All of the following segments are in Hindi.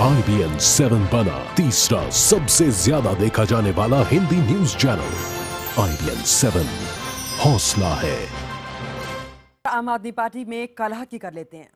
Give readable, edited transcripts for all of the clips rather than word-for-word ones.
IBN 7 बना तीसरा सबसे ज्यादा देखा जाने वाला हिंदी न्यूज चैनल। IBN 7 हौसला है। आम आदमी पार्टी में कलह की कर लेते हैं।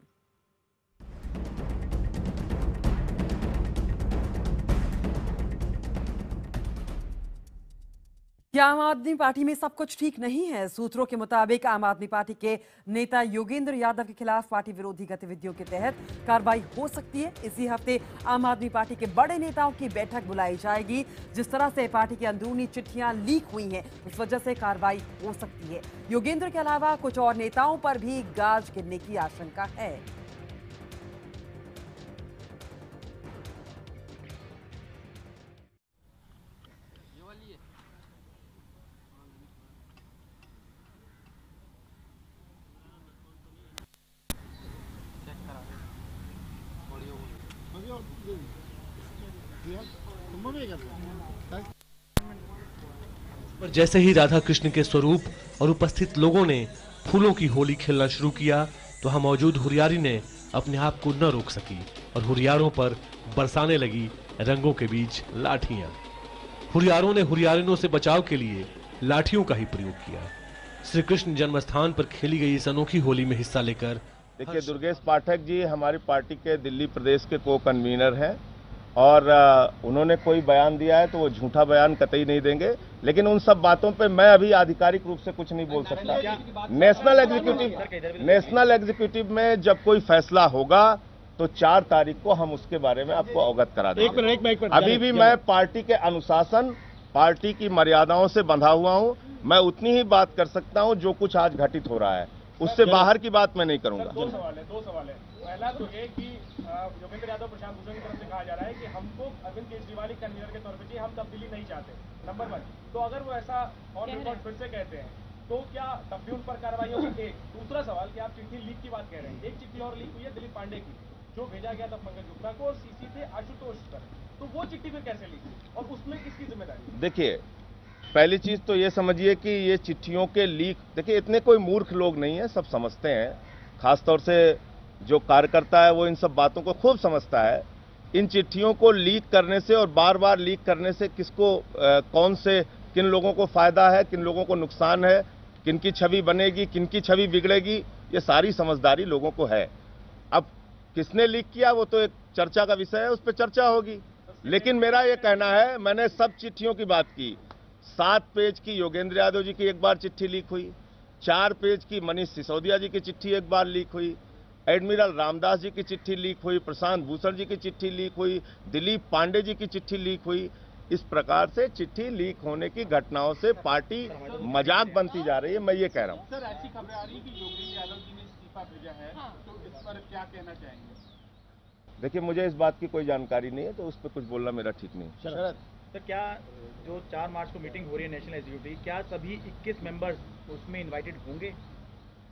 क्या आम आदमी पार्टी में सब कुछ ठीक नहीं है? सूत्रों के मुताबिक आम आदमी पार्टी के नेता योगेंद्र यादव के खिलाफ पार्टी विरोधी गतिविधियों के तहत कार्रवाई हो सकती है। इसी हफ्ते आम आदमी पार्टी के बड़े नेताओं की बैठक बुलाई जाएगी। जिस तरह से पार्टी की अंदरूनी चिट्ठियां लीक हुई हैं, उस वजह से कार्रवाई हो सकती है। योगेंद्र के अलावा कुछ और नेताओं पर भी गाज गिरने की आशंका है। पर जैसे ही राधा कृष्ण के स्वरूप और उपस्थित लोगों ने फूलों की होली खेलना शुरू किया तो वहां मौजूद हुरियारी ने अपने आप को न रोक सकी और हुरियारों पर बरसाने लगी रंगों के बीच लाठियां। हुरियारों ने हुरियारिनों से बचाव के लिए लाठियों का ही प्रयोग किया। श्री कृष्ण जन्म स्थान पर खेली गई इस अनोखी होली में हिस्सा लेकर देखिए, दुर्गेश पाठक जी हमारी पार्टी के दिल्ली प्रदेश के को कन्वीनर हैं और उन्होंने कोई बयान दिया है तो वो झूठा बयान कतई नहीं देंगे, लेकिन उन सब बातों पे मैं अभी आधिकारिक रूप से कुछ नहीं बोल सकता। नेशनल एग्जीक्यूटिव में जब कोई फैसला होगा तो 4 तारीख को हम उसके बारे में आपको अवगत करा देंगे। अभी भी मैं पार्टी के अनुशासन, पार्टी की मर्यादाओं से बंधा हुआ हूं। मैं उतनी ही बात कर सकता हूं जो कुछ आज घटित हो रहा है, उससे बाहर की बात मैं नहीं करूंगा। दो सवाल है। पहला तो ये कि योगेंद्र यादव प्रशांत भूषण की तरफ से कहा जा रहा है कि हमको अरविंद केजरीवाल कन्वीनर के तौर पर चाहिए, हम तब्दीली नहीं चाहते। नंबर 1, तो अगर वो ऐसा ऑन रिकॉर्ड फिर से कहते हैं तो क्या तब भी उन पर कार्रवाई होगी? एक दूसरा सवाल कि आप चिट्ठी लीक की बात कह रहे हैं, एक चिट्ठी और लीक हुई है दिलीप पांडे की, जो भेजा गया था पंकज गुप्ता को और सीसी थे आशुतोष पर, तो वो चिट्ठी में कैसे लीक हुई और उसमें किसकी जिम्मेदारी? देखिए, पहली चीज तो ये समझिए कि ये चिट्ठियों के लीक, देखिए इतने कोई मूर्ख लोग नहीं है, सब समझते हैं। खासतौर से जो कार्यकर्ता है वो इन सब बातों को खूब समझता है। इन चिट्ठियों को लीक करने से और बार बार लीक करने से किसको कौन से किन लोगों को फायदा है, किन लोगों को नुकसान है, किन की छवि बनेगी, किन की छवि बिगड़ेगी, ये सारी समझदारी लोगों को है। अब किसने लीक किया वो तो एक चर्चा का विषय है, उस पर चर्चा होगी। लेकिन मेरा ये कहना है, मैंने सब चिट्ठियों की बात की। 7 पेज की योगेंद्र यादव जी की एक बार चिट्ठी लीक हुई, 4 पेज की मनीष सिसोदिया जी की चिट्ठी एक बार लीक हुई, एडमिरल रामदास जी की चिट्ठी लीक हुई, प्रशांत भूषण जी की चिट्ठी लीक हुई, दिलीप पांडे जी की चिट्ठी लीक हुई। इस प्रकार से चिट्ठी लीक होने की घटनाओं से पार्टी मजाक बनती जा रही है, मैं ये कह रहा हूं। सर, ऐसी खबरें आ रही है कि योगेंद्र यादव जी ने इस्तीफा भेजा है, तो इस पर क्या कहना चाहेंगे? देखिए, मुझे इस बात की कोई जानकारी नहीं है, तो उस पर कुछ बोलना मेरा ठीक नहीं। सर, क्या जो 4 मार्च को मीटिंग हो रही है नेशनल एग्जीक्यूटिव, क्या सभी 21 मेंबर्स उसमें इनवाइटेड होंगे?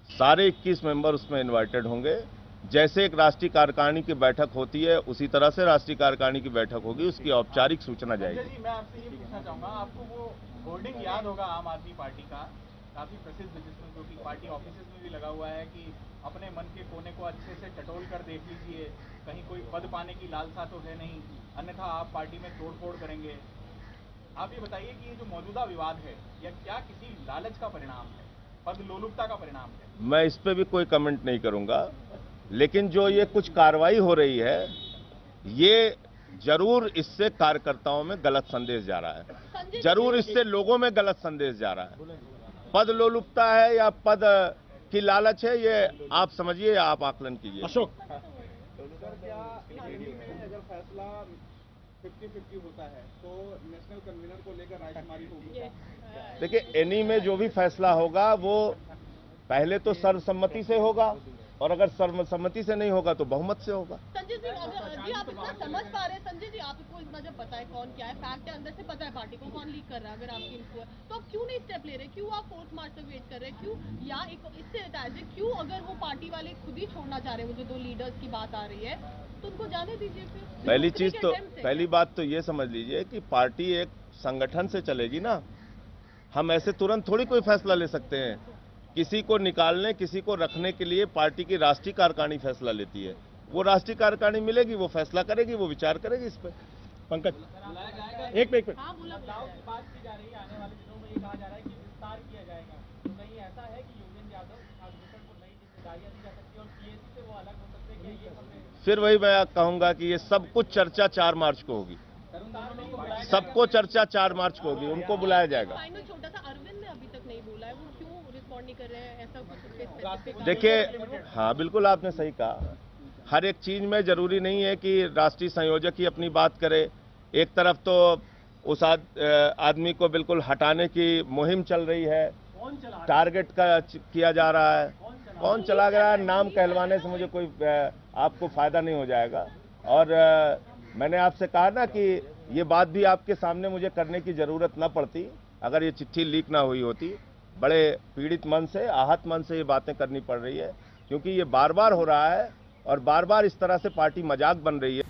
सारे 21 मेंबर उसमें इनवाइटेड होंगे। जैसे एक राष्ट्रीय कार्यकारिणी की बैठक होती है, उसी तरह से राष्ट्रीय कार्यकारिणी की बैठक होगी, उसकी औपचारिक सूचना जाएगी। मैं आपसे ये पूछना चाहूंगा, आपको वो होर्डिंग याद होगा आम आदमी पार्टी का, काफी प्रसिद्ध, जिसमें जो कि पार्टी ऑफिस में भी लगा हुआ है कि अपने मन के कोने को अच्छे से टटोल कर देख लीजिए, कहीं कोई पद पाने की लालसा तो है नहीं, अन्यथा आप पार्टी में तोड़फोड़ करेंगे। आप ये बताइए कि ये जो मौजूदा विवाद है, यह क्या किसी लालच का परिणाम है, पद लोलुपता का परिणाम है? मैं इस पे भी कोई कमेंट नहीं करूंगा, लेकिन जो ये कुछ कार्रवाई हो रही है, ये जरूर इससे कार्यकर्ताओं में गलत संदेश जा रहा है, जरूर इससे लोगों में गलत संदेश जा रहा है। पद लोलुपता है या पद की लालच है, ये आप समझिए या आप आकलन कीजिए। अशोक, अगर फैसला 50-50 होता है तो नेशनल कन्वीनर को लेकर रायशुमारी होगी? देखिए, एनी में जो भी फैसला होगा वो पहले तो सर्वसम्मति से होगा, और अगर सर्वसम्मति से नहीं होगा तो बहुमत से होगा। संजय जी, जी आप इतना समझ पा रहे हैं, संजय जी आपको इतना जब पता है कौन क्या है, फैक्ट है, अंदर से पता है पार्टी को कौन लीक कर रहा है, अगर आपकी इनको है तो आप क्यों नहीं स्टेप ले रहे? क्यों आप 4 मार्च तक वेट कर रहे हैं? क्यों, या एक इससे अटैच है, क्यों अगर वो पार्टी वाले खुद ही छोड़ना चाह रहे हैं, वो जो 2 लीडर्स की बात आ रही है, तो उनको जाने दीजिए फिर। पहली बात तो ये समझ लीजिए कि पार्टी एक संगठन से चलेगी ना। हम ऐसे तुरंत थोड़ी कोई फैसला ले सकते हैं। किसी को निकालने, किसी को रखने के लिए पार्टी की राष्ट्रीय कार्यकारिणी फैसला लेती है। वो राष्ट्रीय कार्यकारिणी मिलेगी, वो फैसला करेगी, वो विचार करेगी इस पर। पंकज एक मिनट हाँ बोला बदलाव की बात की जा रही है, आने वाले दिनों में ये कहा जा रहा है कि विस्तार किया जाएगा, तो कहीं ऐसा है कि योगेंद्र यादव नागभूषण को नई जिम्मेदारियां दी जा सकती है और पीएसी से वो अलग हो सकते हैं, क्या ये हमने फिर वही मैं कहूंगा कि ये सब कुछ चर्चा 4 मार्च को होगी, सबको चर्चा 4 मार्च को होगी, उनको बुलाया जाएगा। फाइनल छोटा सा, अरविंद ने अभी तक नहीं बोला है, वो क्यों रिस्पॉन्ड नहीं कर रहे हैं, ऐसा कुछ उस पे specific देखिए, हाँ बिल्कुल आपने सही कहा, हर एक चीज में जरूरी नहीं है कि राष्ट्रीय संयोजक ही अपनी बात करे। एक तरफ तो उस आदमी को बिल्कुल हटाने की मुहिम चल रही है, टारगेट किया जा रहा है, कौन चला गया नाम कहलवाने से मुझे कोई आपको फायदा नहीं हो जाएगा। और मैंने आपसे कहा ना कि ये बात भी आपके सामने मुझे करने की जरूरत न पड़ती अगर ये चिट्ठी लीक ना हुई होती। बड़े पीड़ित मन से, आहत मन से ये बातें करनी पड़ रही है, क्योंकि ये बार बार हो रहा है और बार बार इस तरह से पार्टी मजाक बन रही है।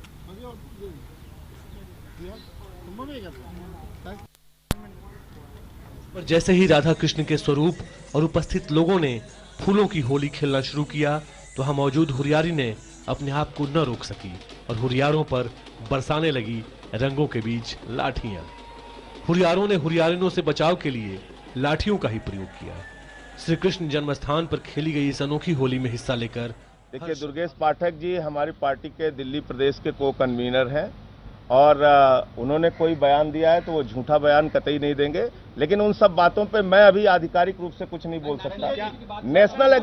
पर जैसे ही राधा कृष्ण के स्वरूप और उपस्थित लोगों ने फूलों की होली खेलना शुरू किया तो वहां मौजूद हुरियारी ने अपने आप को न रोक सकी और हुरियारों पर बरसाने लगी रंगों के बीच लाठियां। हुरियारों ने हुरियारिनों से बचाव के लिए लाठियों का ही प्रयोग किया। श्री कृष्ण जन्मस्थान पर खेली गई इस अनोखी होली में हिस्सा लेकर देखिए, दुर्गेश पाठक जी हमारी पार्टी के दिल्ली प्रदेश के को कन्वीनर हैं और उन्होंने कोई बयान दिया है तो वो झूठा बयान कतई नहीं देंगे, लेकिन उन सब बातों पे मैं अभी आधिकारिक रूप से कुछ नहीं बोल सकता। नेशनल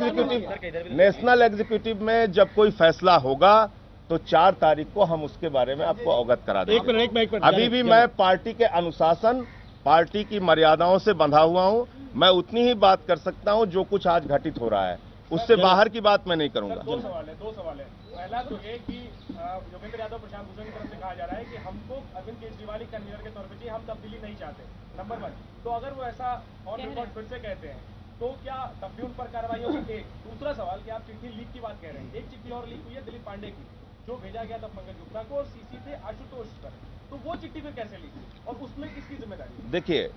एग्जीक्यूटिव में जब कोई फैसला होगा तो 4 तारीख को हम उसके बारे में आपको अवगत करा देंगे। अभी भी मैं पार्टी के अनुशासन, पार्टी की मर्यादाओं से बंधा हुआ हूं। मैं उतनी ही बात कर सकता हूं जो कुछ आज घटित हो रहा है, उससे बाहर की बात मैं नहीं करूंगा। दो सवाल है। पहला तो ये कि योगेंद्र यादव प्रशांत भूषण की तरफ से कहा जा रहा है कि हमको अरविंद केजरीवाल ही कन्वीनर के तौर पर चाहिए, हम तब्दीली नहीं चाहते, नंबर 1। तो अगर वो ऐसा ऑन रिकॉर्ड फिर से कहते हैं तो क्या तब भी उन पर कार्रवाई होगी? एक दूसरा सवाल कि आप चिट्ठी लीक की बात कह रहे हैं, एक चिट्ठी और लीक हुई है दिलीप पांडे की, जो भेजा गया था पंकज गुप्ता को और सीसी थे आशुतोष पर, तो वो चिट्ठी फिर कैसे लीक हुई और उसमें किसकी जिम्मेदारी? देखिए,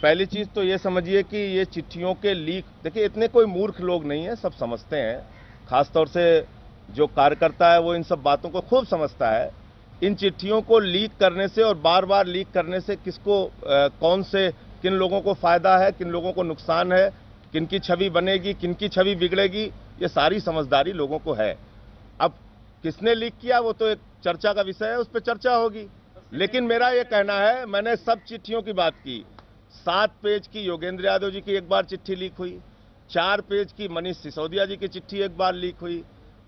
पहली चीज तो ये समझिए कि ये चिट्ठियों के लीक, देखिए इतने कोई मूर्ख लोग नहीं है, सब समझते हैं। खासतौर से जो कार्यकर्ता है वो इन सब बातों को खूब समझता है। इन चिट्ठियों को लीक करने से और बार बार लीक करने से किसको कौन से किन लोगों को फायदा है, किन लोगों को नुकसान है, किन की छवि बनेगी, किन की छवि बिगड़ेगी, ये सारी समझदारी लोगों को है। अब किसने लीक किया वो तो एक चर्चा का विषय है, उस पर चर्चा होगी। लेकिन मेरा ये कहना है, मैंने सब चिट्ठियों की बात की। 7 पेज की योगेंद्र यादव जी की एक बार चिट्ठी लीक हुई, 4 पेज की मनीष सिसोदिया जी की चिट्ठी एक बार लीक हुई,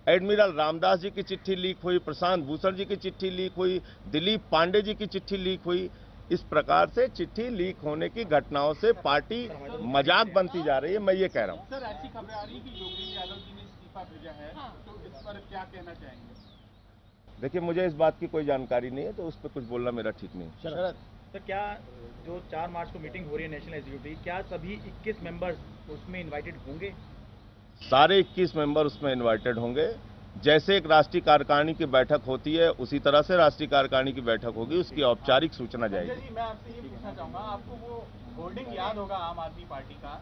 एडमिरल रामदास जी की चिट्ठी लीक हुई, प्रशांत भूषण जी की चिट्ठी लीक हुई, दिलीप पांडे जी की चिट्ठी लीक हुई। इस प्रकार से चिट्ठी लीक होने की घटनाओं से पार्टी मजाक बनती जा रही है, मैं ये कह रहा हूँ। सर, ऐसी खबरें आ रही है कि योगेंद्र यादव जी ने इस्तीफा भेजा है, तो इस पर क्या कहना चाहेंगे? देखिए, मुझे इस बात की कोई जानकारी नहीं है, तो उस पर कुछ बोलना मेरा ठीक नहीं। तो क्या जो 4 मार्च को मीटिंग हो रही है नेशनल एग्जीक्यूटिव, क्या सभी 21 मेंबर्स उसमें इनवाइटेड होंगे? सारे 21 मेंबर उसमें इनवाइटेड होंगे। जैसे एक राष्ट्रीय कार्यकारिणी की बैठक होती है उसी तरह से राष्ट्रीय कार्यकारिणी की बैठक होगी, उसकी औपचारिक सूचना जाएगी। जी, मैं आपसे ये पूछना चाहूंगा, आपको वो होर्डिंग याद होगा आम आदमी पार्टी का,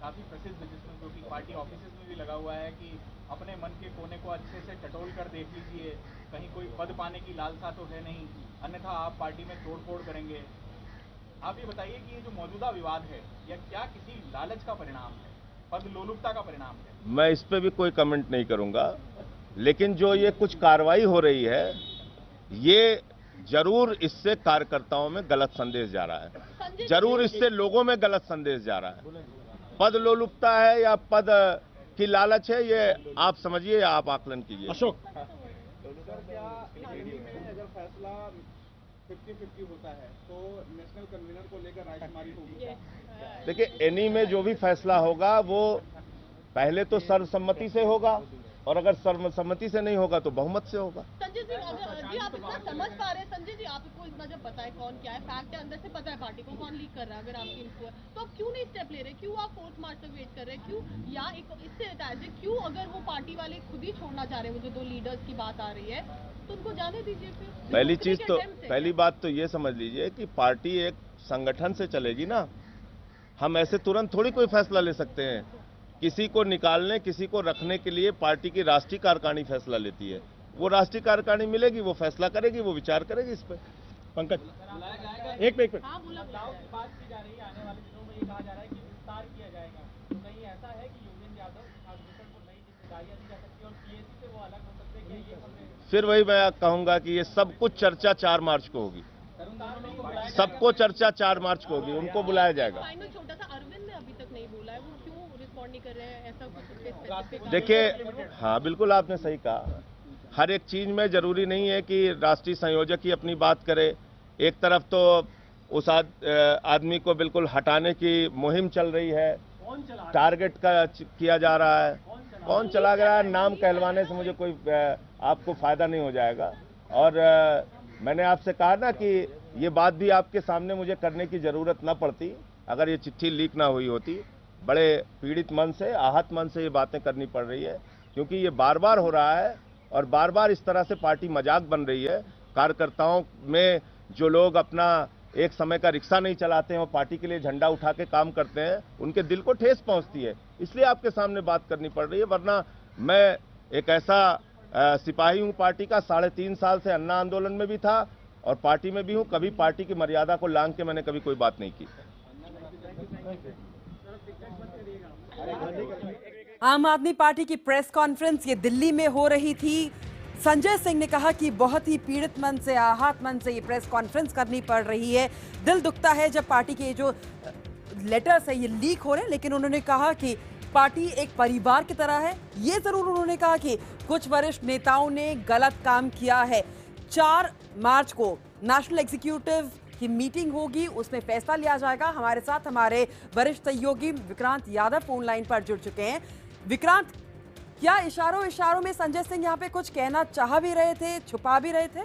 काफी प्रसिद्ध जिसमें जो कि पार्टी ऑफिसेज में भी लगा हुआ है कि अपने मन के कोने को अच्छे से टटोल कर देख लीजिए, कहीं कोई पद पाने की लालसा तो है नहीं, अन्यथा आप पार्टी में तोड़फोड़ करेंगे। आप ये बताइए कि ये जो मौजूदा विवाद है, यह क्या किसी लालच का परिणाम है, पद लोलुपता का परिणाम है? मैं इस पे भी कोई कमेंट नहीं करूंगा, लेकिन जो ये कुछ कार्रवाई हो रही है, ये जरूर इससे कार्यकर्ताओं में गलत संदेश जा रहा है, जरूर इससे लोगों में गलत संदेश जा रहा है। पद लोलुपता है या पद की लालच है, ये आप समझिए या आप आकलन कीजिए। अशोक, क्या एडी में अगर फैसला 50-50 होता है तो नेशनल कन्वीनर को लेकर रायशुमारी होगी? देखिए, एनी में जो भी फैसला होगा वो पहले तो सर्वसम्मति से होगा, और अगर सर्वसम्मति से नहीं होगा तो बहुमत से होगा। संजय जी, अगर जी आप इतना समझ पा रहे हैं, संजय जी आपको इतना जब पता है कौन क्या है, फैक्ट है, अंदर से पता है पार्टी को कौन लीक कर रहा है, अगर आपकी इन्फो है तो आप क्यों नहीं स्टेप ले रहे? क्यों आप 4 मार्च तक वेट कर रहे हैं? क्यों, या एक इससे एज क्यों अगर वो पार्टी वाले खुद ही छोड़ना चाह रहे हैं, वो जो 2 लीडर्स की बात आ रही है, तो उनको जाने दीजिए फिर। पहली बात तो ये समझ लीजिए कि पार्टी एक संगठन से चलेगी ना, हम ऐसे तुरंत थोड़ी कोई फैसला ले सकते हैं। किसी को निकालने, किसी को रखने के लिए पार्टी की राष्ट्रीय कार्यकारिणी फैसला लेती है, वो राष्ट्रीय कार्यकारिणी मिलेगी, वो फैसला करेगी, वो विचार करेगी इस पर। पंकज एक मिनट हाँ बोला की बात की जा रही है, आने वाले दिनों में ये कहा जा रहा है कि विस्तार किया जाएगा, तो कहीं ऐसा है कि योगेंद्र यादव प्रशांत भूषण को नई जिम्मेदारियां दी जा सकती है और पीएसी से वो अलग हो सकते हैं, क्या ये खबरें? फिर वही मैं कहूंगा कि ये सब कुछ चर्चा 4 मार्च को होगी, सबको चर्चा 4 मार्च को होगी, उनको बुलाया जाएगा। फाइनल छोटा सा, अरविंद ने अभी तक नहीं बोला है, वो क्यों रिस्पॉन्ड नहीं कर रहे हैं, ऐसा कुछ? देखिए, हाँ बिल्कुल आपने सही कहा, हर एक चीज में जरूरी नहीं है कि राष्ट्रीय संयोजक ही अपनी बात करे। एक तरफ तो उस आदमी को बिल्कुल हटाने की मुहिम चल रही है, टारगेट का किया जा रहा है। कौन चला गया, नाम कहलवाने से मुझे कोई आपको फायदा नहीं हो जाएगा। और मैंने आपसे कहा ना कि ये बात भी आपके सामने मुझे करने की जरूरत न पड़ती अगर ये चिट्ठी लीक ना हुई होती। बड़े पीड़ित मन से, आहत मन से ये बातें करनी पड़ रही है, क्योंकि ये बार बार हो रहा है और बार बार इस तरह से पार्टी मजाक बन रही है। कार्यकर्ताओं में जो लोग अपना एक समय का रिक्शा नहीं चलाते हैं और पार्टी के लिए झंडा उठा के काम करते हैं, उनके दिल को ठेस पहुंचती है, इसलिए आपके सामने बात करनी पड़ रही है। वरना मैं एक ऐसा सिपाही हूं पार्टी का, 3.5 साल से अन्ना आंदोलन में भी था और पार्टी में भी हूं। कभी पार्टी की मर्यादा को लांघ के मैंने कभी कोई बात नहीं की। आम आदमी पार्टी की प्रेस कॉन्फ्रेंस ये दिल्ली में हो रही थी। संजय सिंह ने कहा कि बहुत ही पीड़ित मन से, आहत मन से ये प्रेस कॉन्फ्रेंस करनी पड़ रही है। दिल दुखता है जब पार्टी के जो लेटर्स है ये लीक हो रहे हैं, लेकिन उन्होंने कहा कि पार्टी एक परिवार की तरह है। ये जरूर उन्होंने कहा कि कुछ वरिष्ठ नेताओं ने गलत काम किया है। 4 मार्च को नेशनल एग्जीक्यूटिव की मीटिंग होगी, उसमें फैसला लिया जाएगा। हमारे साथ हमारे वरिष्ठ सहयोगी विक्रांत यादव फोन लाइन पर जुड़ चुके हैं। विक्रांत, क्या इशारों में संजय सिंह यहाँ पे कुछ कहना चाह भी रहे थे, छुपा भी रहे थे?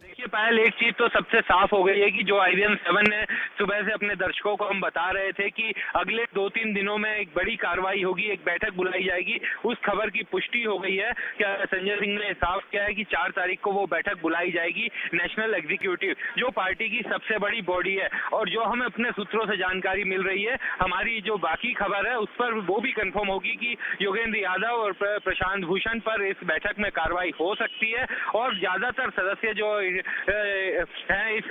देखिए पायल, एक चीज तो सबसे साफ हो गई है कि जो IRIAN 7 ने सुबह से अपने दर्शकों को हम बता रहे थे कि अगले 2-3 दिनों में एक बड़ी कार्रवाई होगी, एक बैठक बुलाई जाएगी, उस खबर की पुष्टि हो गई है। क्या संजय सिंह ने साफ किया है कि 4 तारीख को वो बैठक बुलाई जाएगी। नेशनल एग्जीक्यूटिव जो पार्टी की सबसे बड़ी बॉडी है और जो हमें अपने सूत्रों से जानकारी मिल रही है, हमारी जो बाकी खबर है उस पर वो भी कंफर्म होगी कि योगेंद्र यादव और प्रशांत भूषण पर इस बैठक में कार्रवाई हो सकती है। और ज्यादातर सदस्य जो हैं इस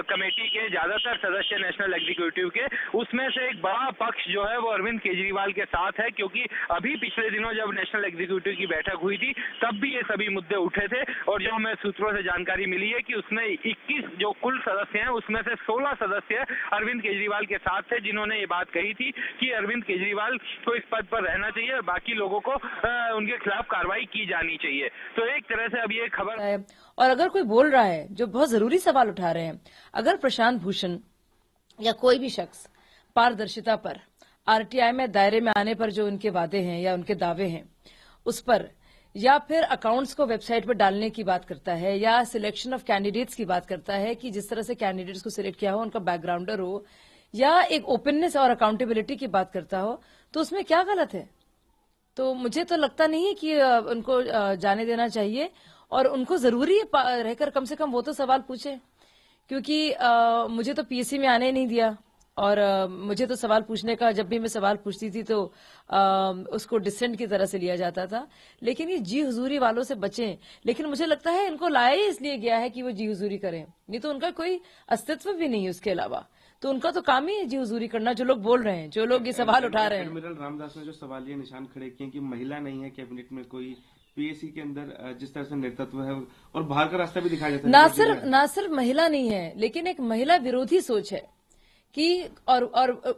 कमेटी के, ज्यादातर सदस्य नेशनल एग्जीक्यूटिव के, उसमें से एक बड़ा पक्ष जो है वो अरविंद केजरीवाल के साथ है, क्योंकि अभी पिछले दिनों जब नेशनल एग्जीक्यूटिव की बैठक हुई थी तब भी ये सभी मुद्दे उठे थे। और जो हमें सूत्रों से जानकारी मिली है कि उसमें 21 जो कुल सदस्य हैं उसमें से 16 सदस्य अरविंद केजरीवाल के साथ थे, जिन्होंने ये बात कही थी कि अरविंद केजरीवाल को इस पद पर रहना चाहिए और बाकी लोगों को उनके खिलाफ कार्रवाई की जानी चाहिए। तो एक तरह से अब ये खबर, और अगर कोई बोल रहा है, जो बहुत जरूरी सवाल उठा रहे हैं, अगर प्रशांत भूषण या कोई भी शख्स पारदर्शिता पर, RTI में दायरे में आने पर जो उनके वादे हैं या उनके दावे हैं उस पर, या फिर अकाउंट्स को वेबसाइट पर डालने की बात करता है, या सिलेक्शन ऑफ कैंडिडेट्स की बात करता है कि जिस तरह से कैंडिडेट्स को सिलेक्ट किया हो उनका बैकग्राउंडर हो, या एक ओपननेस और अकाउंटेबिलिटी की बात करता हो, तो उसमें क्या गलत है? तो मुझे तो लगता नहीं है कि उनको जाने देना चाहिए। और उनको जरूरी है रहकर कम से कम वो तो सवाल पूछे, क्योंकि मुझे तो PSC में आने ही नहीं दिया। और मुझे तो सवाल पूछने का, जब भी मैं सवाल पूछती थी तो उसको डिसेंट की तरह से लिया जाता था। लेकिन ये जी हुजूरी वालों से बचें। लेकिन मुझे लगता है इनको लाया ही इसलिए गया है कि वो जी हुजूरी करें, नहीं तो उनका कोई अस्तित्व भी नहीं है उसके अलावा। तो उनका तो काम ही है जी हुजूरी करना, जो लोग बोल रहे हैं, जो लोग ये सवाल उठा रहे हैं। एडमिरल रामदास ने जो सवालिया निशान खड़े किए कि महिला नहीं है कैबिनेट में कोई, PSC के अंदर जिस तरह से नेतृत्व है और बाहर का रास्ता भी दिखाया जाता है। ना सिर्फ महिला नहीं है, लेकिन एक महिला विरोधी सोच है कि और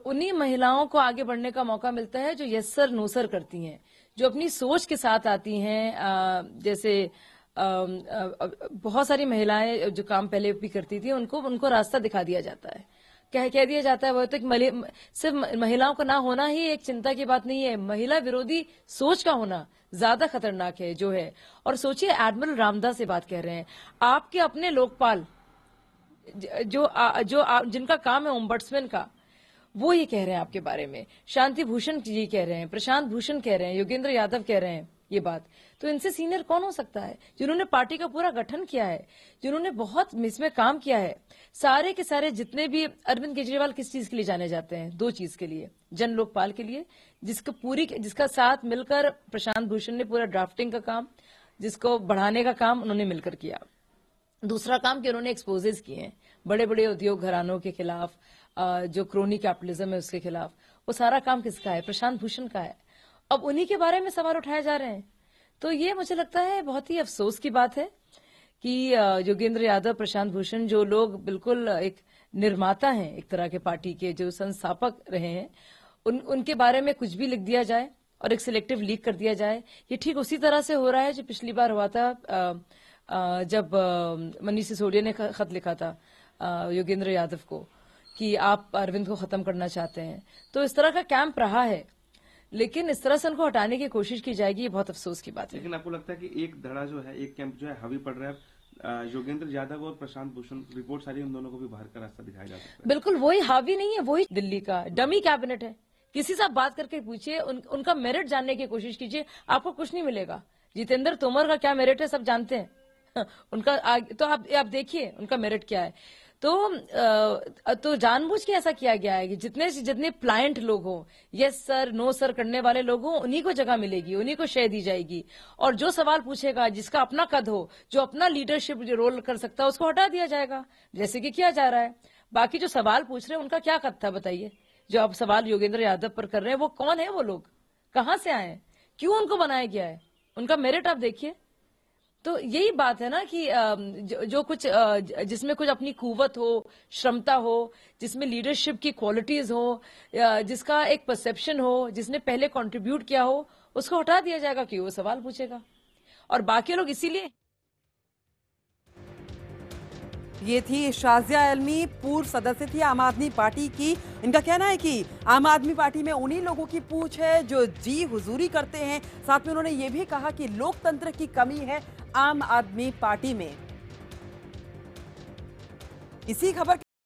उन्हीं महिलाओं को आगे बढ़ने का मौका मिलता है जो यस सर नो सर करती हैं, जो अपनी सोच के साथ आती हैं। जैसे बहुत सारी महिलाएं जो काम पहले भी करती थी, उनको रास्ता दिखा दिया जाता है, कह दिया जाता है। वो तो सिर्फ महिलाओं का ना होना ही एक चिंता की बात नहीं है, महिला विरोधी सोच का होना ज्यादा खतरनाक है जो है। और सोचिए, एडमिरल रामदास से बात कर रहे हैं, आपके अपने लोकपाल जिनका काम है ओम्बड्समैन का, वो ये कह रहे हैं आपके बारे में। शांति भूषण जी कह रहे हैं, प्रशांत भूषण कह रहे हैं, योगेंद्र यादव कह रहे हैं ये बात। तो इनसे सीनियर कौन हो सकता है, जिन्होंने पार्टी का पूरा गठन किया है, जिन्होंने बहुत इसमें काम किया है। सारे के सारे जितने भी अरविंद केजरीवाल किस चीज के लिए जाने जाते हैं? 2 चीज के लिए, जन लोकपाल के लिए, जिसका साथ मिलकर प्रशांत भूषण ने पूरा ड्राफ्टिंग का काम, जिसको बढ़ाने का काम उन्होंने मिलकर किया। दूसरा काम कि उन्होंने एक्सपोजेस किए हैं बड़े बड़े उद्योग घरानों के खिलाफ, जो क्रोनी कैपिटलिज्म है उसके खिलाफ। वो सारा काम किसका है? प्रशांत भूषण का है। अब उन्हीं के बारे में सवाल उठाए जा रहे हैं। तो ये मुझे लगता है बहुत ही अफसोस की बात है कि योगेंद्र यादव, प्रशांत भूषण, जो लोग बिल्कुल एक निर्माता हैं एक तरह के पार्टी के, जो संस्थापक रहे हैं, उनके बारे में कुछ भी लिख दिया जाए और एक सिलेक्टिव लीक कर दिया जाए। ये ठीक उसी तरह से हो रहा है जो पिछली बार हुआ था जब मनीष सिसोदिया ने खत लिखा था योगेंद्र यादव को कि आप अरविंद को खत्म करना चाहते हैं। तो इस तरह का कैंप रहा है, लेकिन इस तरह से उनको हटाने की कोशिश की जाएगी, ये बहुत अफसोस की बात है। लेकिन आपको लगता है कि एक धड़ा जो है, एक कैंप जो है हावी पड़ रहा है योगेंद्र यादव और प्रशांत भूषण, रिपोर्ट सारी उन दोनों को भी बाहर का रास्ता दिखाया जा सकता है। बिल्कुल वही हावी नहीं है, वही दिल्ली का डमी कैबिनेट है। किसी से आप बात करके पूछिए, उनका मेरिट जानने की कोशिश कीजिए, आपको कुछ नहीं मिलेगा। जितेंद्र तोमर का क्या मेरिट है सब जानते हैं उनका तो आप देखिए उनका मेरिट क्या है। तो जानबूझ के ऐसा किया गया है कि जितने प्लायंट लोग हों, यस सर नो सर करने वाले लोग हों, उन्हीं को जगह मिलेगी, उन्हीं को शेयर दी जाएगी। और जो सवाल पूछेगा, जिसका अपना कद हो, जो अपना लीडरशिप रोल कर सकता है, उसको हटा दिया जाएगा, जैसे कि किया जा रहा है। बाकी जो सवाल पूछ रहे हैं उनका क्या कद था बताइए? जो आप सवाल योगेंद्र यादव पर कर रहे हैं, वो कौन है? वो लोग कहां से आए हैं? क्यों उनको बनाया गया है? उनका मेरिट आप देखिए। तो यही बात है ना कि जो कुछ जिसमें कुछ अपनी कुव्वत हो, क्षमता हो, जिसमें लीडरशिप की क्वालिटीज हो, जिसका एक परसेप्शन हो, जिसने पहले कंट्रीब्यूट किया हो, उसको हटा दिया जाएगा कि वो सवाल पूछेगा। और बाकी लोग इसीलिए। ये थी शाजिया आलमी, पूर्व सदस्य थी आम आदमी पार्टी की। इनका कहना है कि आम आदमी पार्टी में उन्हीं लोगों की पूछ है जो जी हुजूरी करते हैं। साथ में उन्होंने ये भी कहा कि लोकतंत्र की कमी है आम आदमी पार्टी में। इसी खबर